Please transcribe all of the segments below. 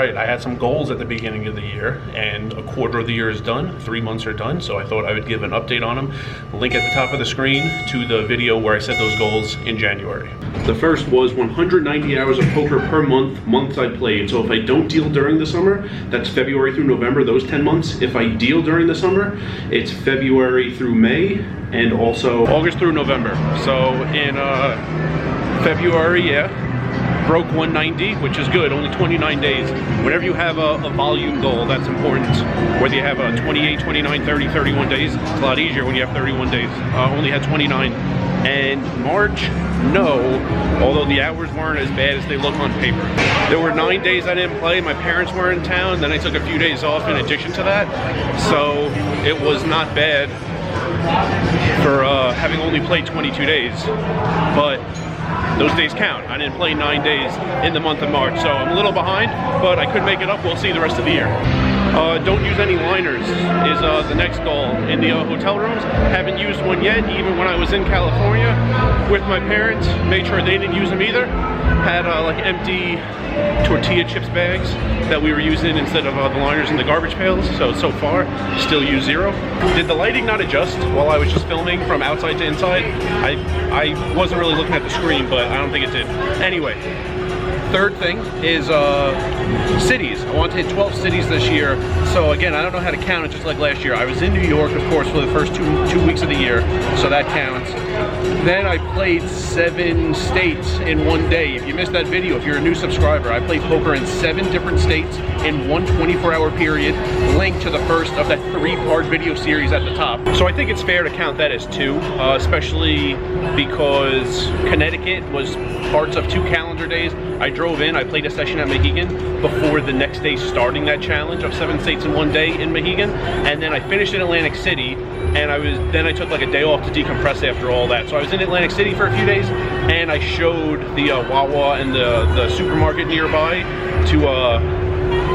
right. I had some goals at the beginning of the year, and a quarter of the year is done. 3 months are done, so I thought I would give an update on them. Link at the top of the screen to the video where I set those goals in January. The first was 190 hours of poker per month, months I played. So if I don't deal during the summer, that's February through November, those 10 months. If I deal during the summer, it's February through May, and also August through November. So in February, yeah, broke 190, which is good, only 29 days. Whenever you have a volume goal, that's important. Whether you have 28, 29, 30, 31 days, it's a lot easier when you have 31 days. Only had 29. And March, no, although the hours weren't as bad as they look on paper. There were 9 days I didn't play, my parents were in town, then I took a few days off in addition to that. So it was not bad for having only played 22 days. But those days count. I didn't play 9 days in the month of March, so I'm a little behind, but I could make it up. We'll see the rest of the year. Don't use any liners is the next goal in the hotel rooms. Haven't used one yet, even when I was in California with my parents. Made sure they didn't use them either. Had like empty tortilla chips bags that we were using instead of the liners in the garbage pails. So far, still use 0. Did the lighting not adjust while I was just filming from outside to inside? I wasn't really looking at the screen, but I don't think it did. Anyway. Third thing is cities. I want to hit 12 cities this year. So again, I don't know how to count it just like last year. I was in New York, of course, for the first two weeks of the year, so that counts. Then I played 7 states in one day. If you missed that video, if you're a new subscriber, I played poker in 7 different states in one 24-hour period. Link to the first of that 3-part video series at the top. So I think it's fair to count that as 2, especially because Connecticut was parts of 2 calendar days. I drove in, I played a session at Mohegan before the next day starting that challenge of 7 states in one day in Mohegan, and then I finished in Atlantic City, and then I took like a day off to decompress after all that. So I was in Atlantic City for a few days, and I showed the Wawa and the supermarket nearby to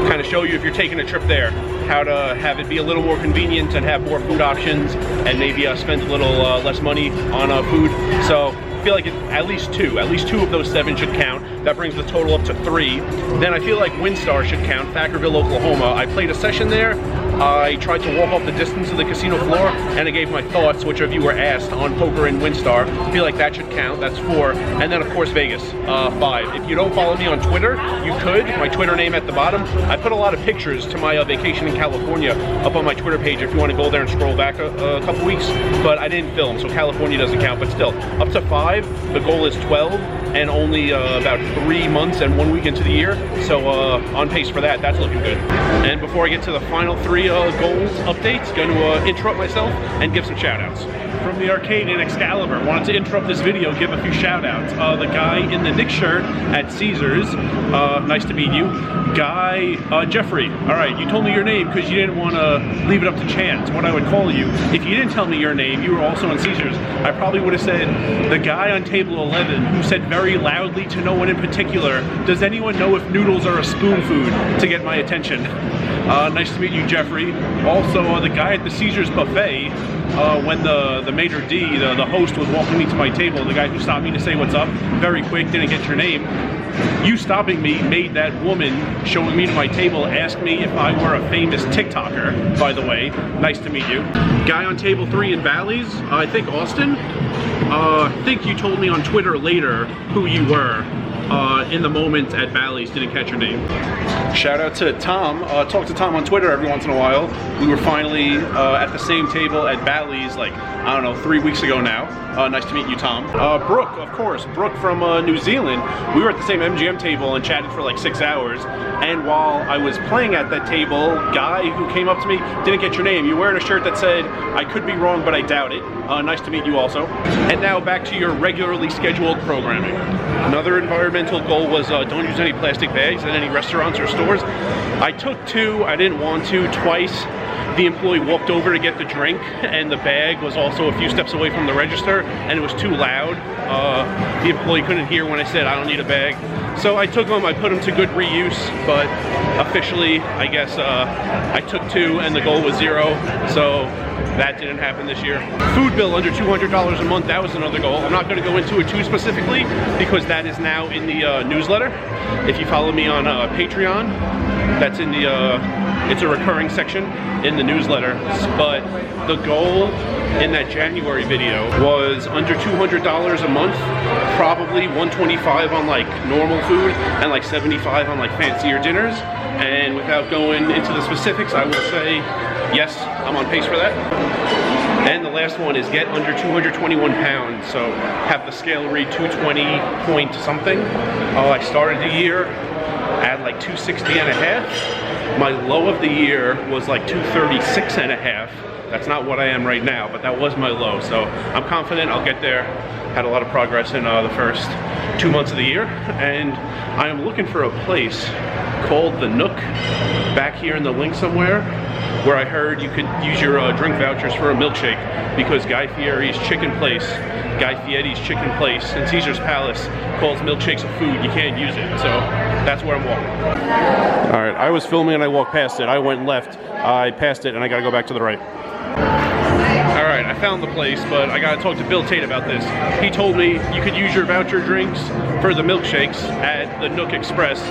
kind of show you, if you're taking a trip there, how to have it be a little more convenient and have more food options, and maybe spend a little less money on food. So I feel like at least two of those 7 should count. That brings the total up to 3. Then I feel like Windstar should count, Thackerville, Oklahoma. I played a session there. I tried to walk off the distance of the casino floor, and I gave my thoughts, which of you were asked, on poker in Windstar. I feel like that should count, that's 4. And then of course Vegas, 5. If you don't follow me on Twitter, you could, my Twitter name at the bottom. I put a lot of pictures to my vacation in California up on my Twitter page if you want to go there and scroll back a couple weeks, but I didn't film, so California doesn't count, but still, up to 5, the goal is 12, and only about 3 months and 1 week into the year, so on pace for that. That's looking good. And before I get to the final 3 goals updates, going to interrupt myself and give some shout outs. From the arcade in Excalibur, wanted to interrupt this video, give a few shout outs. The guy in the Nick shirt at Caesars, nice to meet you. Guy, Jeffrey, all right, you told me your name because you didn't want to leave it up to chance what I would call you. If you didn't tell me your name, you were also on Caesars, I probably would have said the guy on table 11 who said very loudly to no one in particular, does anyone know if noodles are a spoon food, to get my attention. Nice to meet you, Jeffrey. Also, the guy at the Caesars buffet, when the maitre d', the host, was walking me to my table, the guy who stopped me to say what's up, very quick, didn't get your name. You stopping me made that woman showing me to my table ask me if I were a famous TikToker, by the way. Nice to meet you. Guy on table 3 in Bally's, I think Austin. I think you told me on Twitter later who you were. In the moment at Bally's, didn't catch your name. Shout out to Tom. Talk to Tom on Twitter every once in a while. We were finally at the same table at Bally's, like, I don't know, 3 weeks ago now. Nice to meet you, Tom. Brooke, of course. Brooke from New Zealand. We were at the same MGM table and chatted for like 6 hours. And while I was playing at that table, guy who came up to me, didn't get your name. You're wearing a shirt that said, I could be wrong, but I doubt it. Nice to meet you also. And now back to your regularly scheduled programming. Another environmental goal was don't use any plastic bags at any restaurants or stores. I took 2, I didn't want to, twice. The employee walked over to get the drink, and the bag was also a few steps away from the register, and it was too loud. The employee couldn't hear when I said, I don't need a bag. So I took them, I put them to good reuse, but officially, I guess, I took 2 and the goal was 0, so that didn't happen this year. Food bill under $200 a month, that was another goal. I'm not gonna go into it too specifically because that is now in the newsletter. If you follow me on Patreon, That's in the, it's a recurring section in the newsletter. But the goal in that January video was under $200 a month, probably $125 on like normal food and like $75 on like fancier dinners. And without going into the specifics, I will say, yes, I'm on pace for that. And the last one is get under 221 pounds. So have the scale read 220 point something. I started the year at like 260 and a half. My low of the year was like 236 and a half. That's not what I am right now, but that was my low. So I'm confident I'll get there. Had a lot of progress in the first 2 months of the year. And I am looking for a place called the Nook back here in the Linq somewhere, where I heard you could use your drink vouchers for a milkshake, because Guy Fieri's chicken place, and Caesar's Palace calls milkshakes a food. You can't use it, so that's where I'm walking. All right, I was filming and I walked past it. I went left, I passed it, and I gotta go back to the right. All right, I found the place, but I gotta talk to Bill Tate about this. He told me you could use your voucher drinks for the milkshakes at the Nook Express.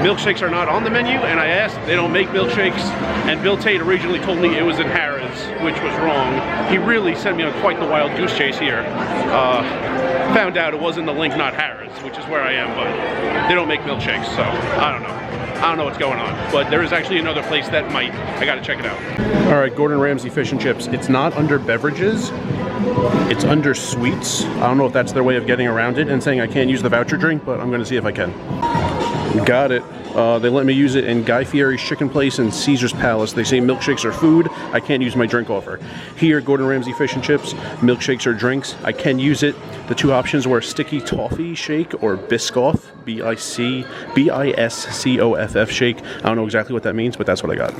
Milkshakes are not on the menu, and I asked, they don't make milkshakes, and Bill Tate originally told me it was in Harrah's, which was wrong. He really sent me on quite the wild goose chase here. Found out it wasn't the Linq, not Harrah's, which is where I am, but they don't make milkshakes, so I don't know. I don't know what's going on, but there is actually another place that might. I gotta check it out. All right, Gordon Ramsay Fish and Chips. It's not under beverages, it's under sweets. I don't know if that's their way of getting around it and saying I can't use the voucher drink, but I'm gonna see if I can. Got it. They let me use it in Guy Fieri's Chicken Place and Caesar's Palace. They say milkshakes are food. I can't use my drink offer. Here, Gordon Ramsay Fish and Chips, milkshakes are drinks. I can use it. The two options were sticky toffee shake or Biscoff, B-I-S-C-O-F-F shake. I don't know exactly what that means, but that's what I got.